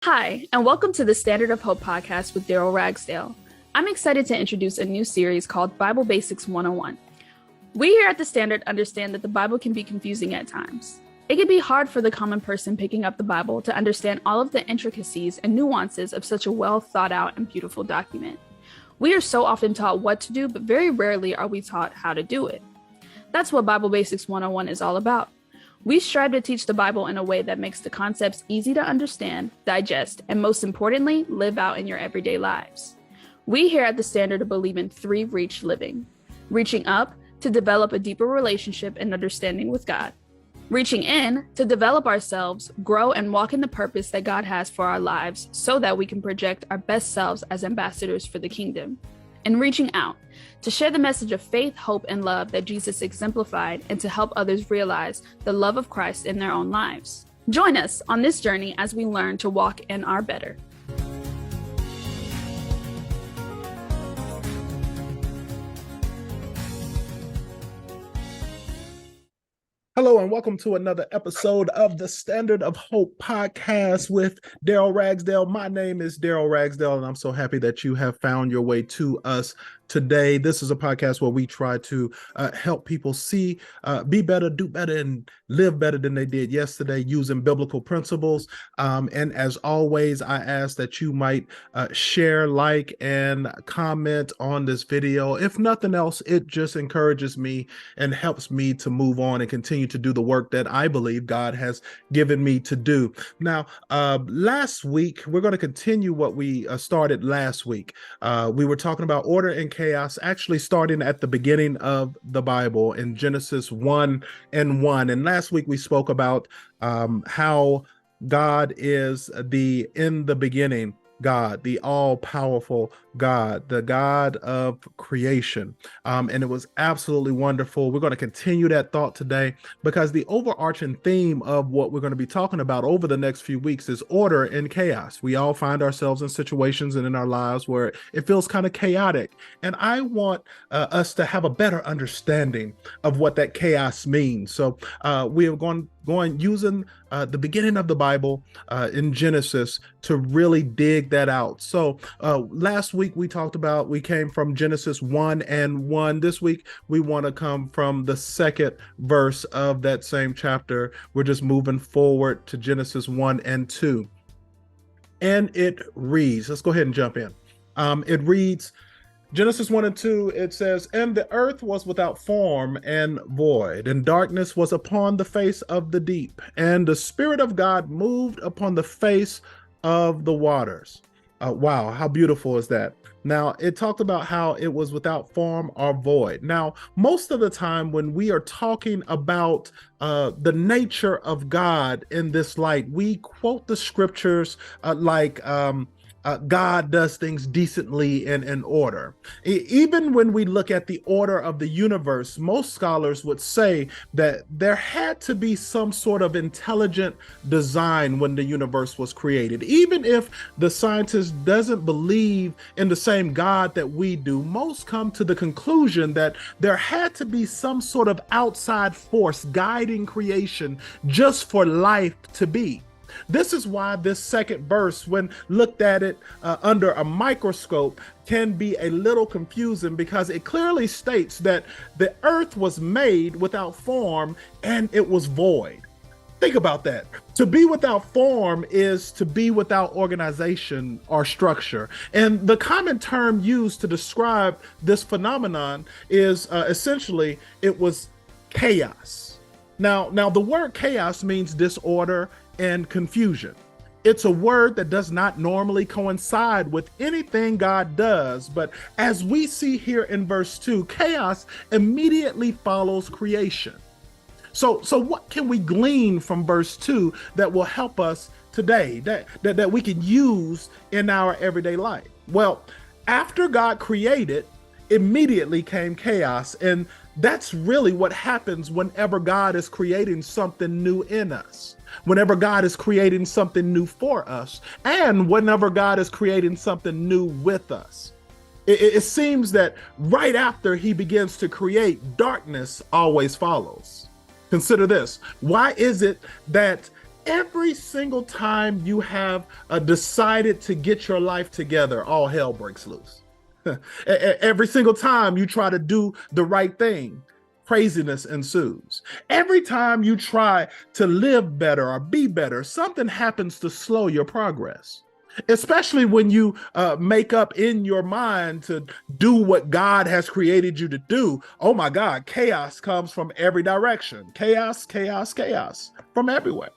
Hi, and welcome to the Standard of Hope podcast with Darryl Ragsdale. I'm excited to introduce a new series called Bible Basics 101. We here at the Standard understand that the Bible can be confusing at times. It can be hard for the common person picking up the Bible to understand all of the intricacies and nuances of such a well thought out and beautiful document. We are so often taught what to do, but very rarely are we taught how to do it. That's what Bible Basics 101 is all about. We strive to teach the Bible in a way that makes the concepts easy to understand, digest, and most importantly, live out in your everyday lives. We here at the Standard believe in three reach living: reaching up to develop a deeper relationship and understanding with God, reaching in to develop ourselves, grow, and walk in the purpose that God has for our lives so that we can project our best selves as ambassadors for the kingdom, and reaching out to share the message of faith, hope, and love that Jesus exemplified and to help others realize the love of Christ in their own lives. Join us on this journey as we learn to walk in our better. Hello and welcome to another episode of the Standard of Hope podcast with Darryl Ragsdale. My name is Darryl Ragsdale, and I'm so happy that you have found your way to us today. This is a podcast where we try to help people see, be better, do better, and live better than they did yesterday using biblical principles. And as always, I ask that you might share, like, and comment on this video. If nothing else, it just encourages me and helps me to move on and continue to do the work that I believe God has given me to do. Now, last week, we're going to continue what we started last week. We were talking about order and chaos, actually starting at the beginning of the Bible in Genesis 1:1. And last week we spoke about how God is the in the beginning God, the all-powerful God, the God of creation. And it was absolutely wonderful. We're going to continue that thought today because the overarching theme of what we're going to be talking about over the next few weeks is order and chaos. We all find ourselves in situations and in our lives where it feels kind of chaotic. And I want us to have a better understanding of what that chaos means. So we are going using the beginning of the Bible in Genesis to really dig that out. So last week we came from Genesis 1:1. This week we want to come from the second verse of that same chapter. We're just moving forward to Genesis 1:2. And it reads, let's go ahead and jump in. It reads, Genesis 1:2, it says, "And the earth was without form and void, and darkness was upon the face of the deep, and the Spirit of God moved upon the face of the waters." Wow, how beautiful is that? Now, it talked about how it was without form or void. Now, most of the time when we are talking about the nature of God in this light, we quote the scriptures like God does things decently and in order. Even when we look at the order of the universe, most scholars would say that there had to be some sort of intelligent design when the universe was created. Even if the scientist doesn't believe in the same God that we do, most come to the conclusion that there had to be some sort of outside force guiding creation just for life to be. This is why this second verse, when looked at it under a microscope, can be a little confusing because it clearly states that the earth was made without form and it was void. Think about that. To be without form is to be without organization or structure. And the common term used to describe this phenomenon is essentially it was chaos. Now the word chaos means disorder and confusion. It's a word that does not normally coincide with anything God does, but as we see here in verse 2, chaos immediately follows creation. So what can we glean from verse 2 that will help us today, that we can use in our everyday life? Well, after God created, immediately came chaos, and that's really what happens whenever God is creating something new in us. Whenever God is creating something new for us, and whenever God is creating something new with us. It seems that right after he begins to create, darkness always follows. Consider this. Why is it that Every single time you have decided to get your life together, all hell breaks loose. Every single time you try to do the right thing, craziness ensues. Every time you try to live better or be better, something happens to slow your progress. Especially when you make up in your mind to do what God has created you to do. Oh my God, chaos comes from every direction. Chaos, chaos, chaos from everywhere.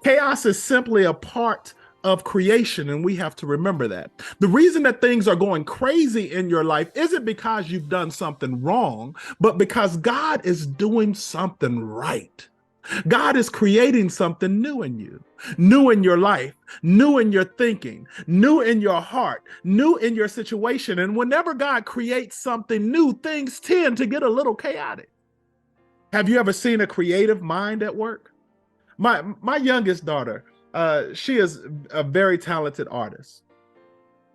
Chaos is simply a part of creation, and we have to remember that. The reason that things are going crazy in your life isn't because you've done something wrong, but because God is doing something right. God is creating something new in you, new in your life, new in your thinking, new in your heart, new in your situation. And whenever God creates something new, things tend to get a little chaotic. Have you ever seen a creative mind at work? My youngest daughter, she is a very talented artist.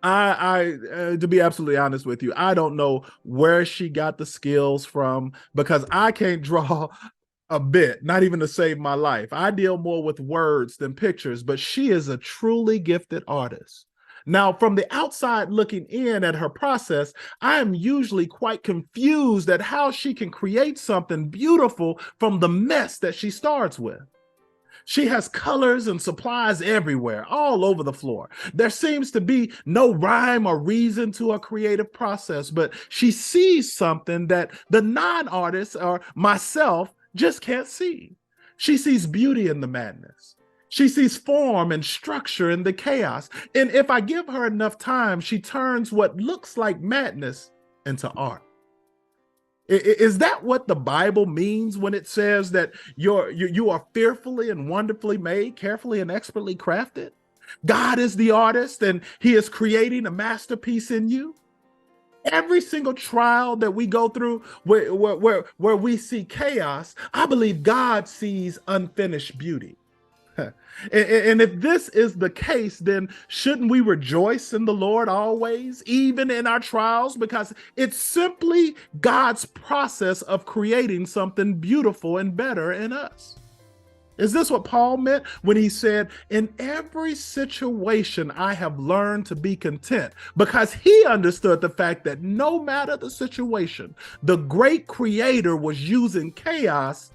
To be absolutely honest with you, I don't know where she got the skills from because I can't draw a bit, not even to save my life. I deal more with words than pictures, but she is a truly gifted artist. Now, from the outside looking in at her process, I am usually quite confused at how she can create something beautiful from the mess that she starts with. She has colors and supplies everywhere, all over the floor. There seems to be no rhyme or reason to her creative process, but she sees something that the non-artist or myself just can't see. She sees beauty in the madness. She sees form and structure in the chaos. And if I give her enough time, she turns what looks like madness into art. Is that what the Bible means when it says that you are fearfully and wonderfully made, carefully and expertly crafted? God is the artist and he is creating a masterpiece in you. Every single trial that we go through where we see chaos, I believe God sees unfinished beauty. And if this is the case, then shouldn't we rejoice in the Lord always, even in our trials? Because it's simply God's process of creating something beautiful and better in us. Is this what Paul meant when he said, in every situation, I have learned to be content? Because he understood the fact that no matter the situation, the great creator was using chaos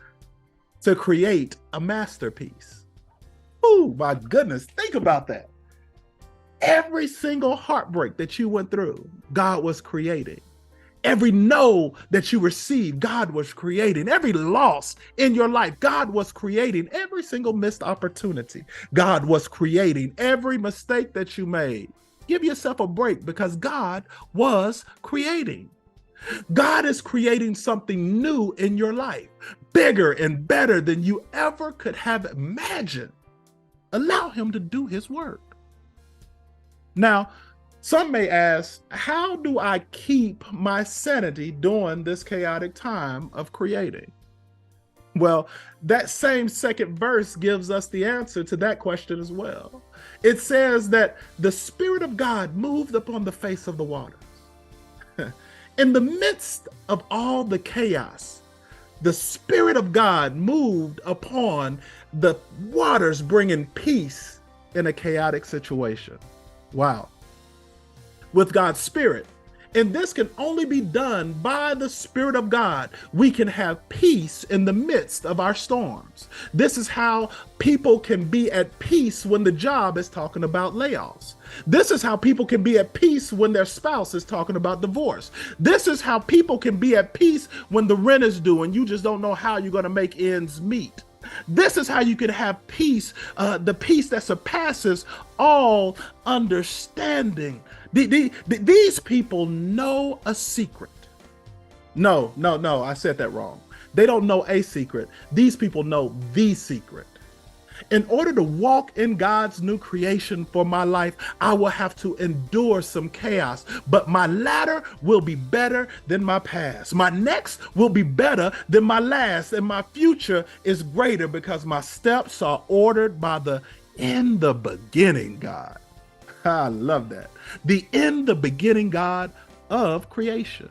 to create a masterpiece. Oh, my goodness. Think about that. Every single heartbreak that you went through, God was creating. Every no that you received, God was creating. Every loss in your life, God was creating. Every single missed opportunity, God was creating. Every mistake that you made, give yourself a break because God was creating. God is creating something new in your life, bigger and better than you ever could have imagined. Allow him to do his work. Now, some may ask, how do I keep my sanity during this chaotic time of creating? Well, that same second verse gives us the answer to that question as well. It says that the Spirit of God moved upon the face of the waters. In the midst of all the chaos, the Spirit of God moved upon the waters, bringing peace in a chaotic situation. Wow. With God's Spirit, and this can only be done by the Spirit of God, we can have peace in the midst of our storms. This is how people can be at peace when the job is talking about layoffs. This is how people can be at peace when their spouse is talking about divorce. This is how people can be at peace when the rent is due and you just don't know how you're going to make ends meet. This is how you can have peace, the peace that surpasses all understanding. These people know a secret. No, I said that wrong. They don't know a secret. These people know the secret. In order to walk in God's new creation for my life, I will have to endure some chaos, but my latter will be better than my past. My next will be better than my last, and my future is greater because my steps are ordered by the in the beginning God. I love that. The in the beginning God of creation.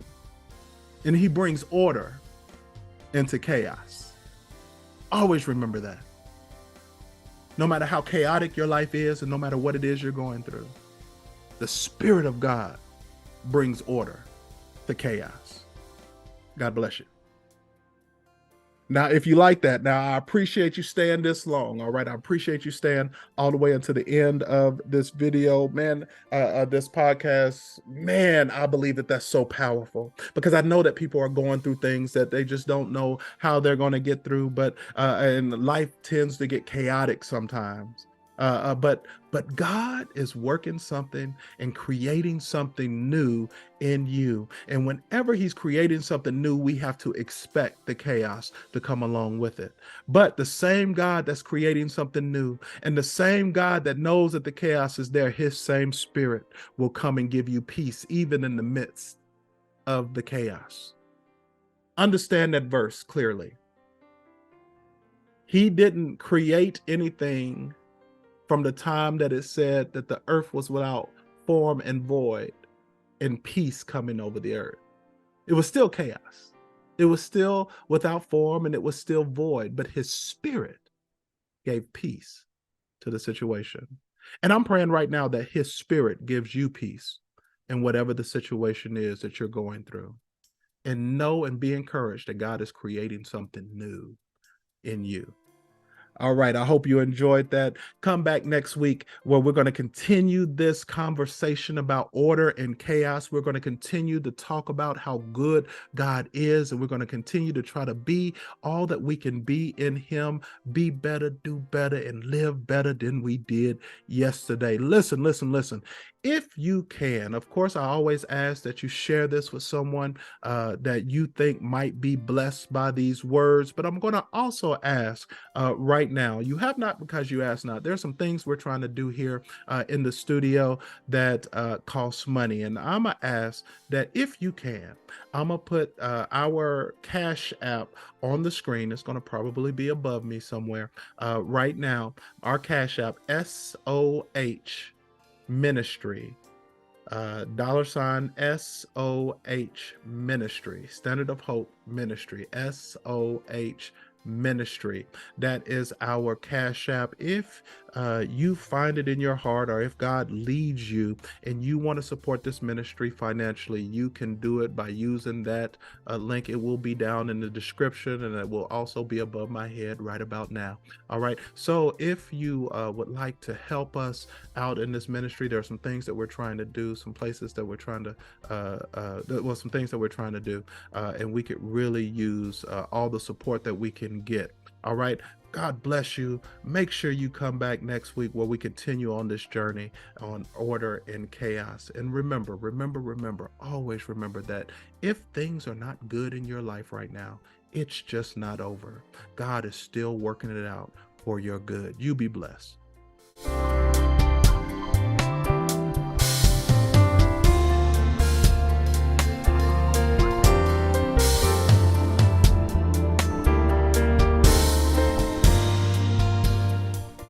And he brings order into chaos. Always remember that. No matter how chaotic your life is and no matter what it is you're going through, the Spirit of God brings order to chaos. God bless you. Now, if you like that, now I appreciate you staying this long. All right. I appreciate you staying all the way until the end of this video, man. This podcast, man, I believe that that's so powerful because I know that people are going through things that they just don't know how they're going to get through. But and life tends to get chaotic sometimes. But God is working something and creating something new in you. And whenever he's creating something new, we have to expect the chaos to come along with it. But the same God that's creating something new and the same God that knows that the chaos is there, his same Spirit will come and give you peace, even in the midst of the chaos. Understand that verse clearly. He didn't create anything from the time that it said that the earth was without form and void and peace coming over the earth. It was still chaos. It was still without form and it was still void, but his Spirit gave peace to the situation. And I'm praying right now that his Spirit gives you peace in whatever the situation is that you're going through. And know and be encouraged that God is creating something new in you. All right. I hope you enjoyed that. Come back next week where we're going to continue this conversation about order and chaos. We're going to continue to talk about how good God is, and we're going to continue to try to be all that we can be in him, be better, do better, and live better than we did yesterday. Listen. If you can, of course, I always ask that you share this with someone that you think might be blessed by these words, but I'm going to also ask right now, you have not because you ask not. There's some things we're trying to do here in the studio that costs money, and I'm going to ask that if you can, I'm going to put our Cash App on the screen. It's going to probably be above me somewhere right now. Our Cash App, SOH Ministry, $SOH Ministry, Standard of Hope Ministry, SOH Ministry. That is our Cash App. If you find it in your heart, or if God leads you and you want to support this ministry financially, you can do it by using that link. It will be down in the description, and it will also be above my head right about now. All right. So if you would like to help us out in this ministry, there are some things that we're trying to do, some places that we're trying to, some things that we're trying to do, and we could really use all the support that we can get. All right. God bless you. Make sure you come back next week where we continue on this journey on order and chaos. And remember, always remember that if things are not good in your life right now, it's just not over. God is still working it out for your good. You be blessed.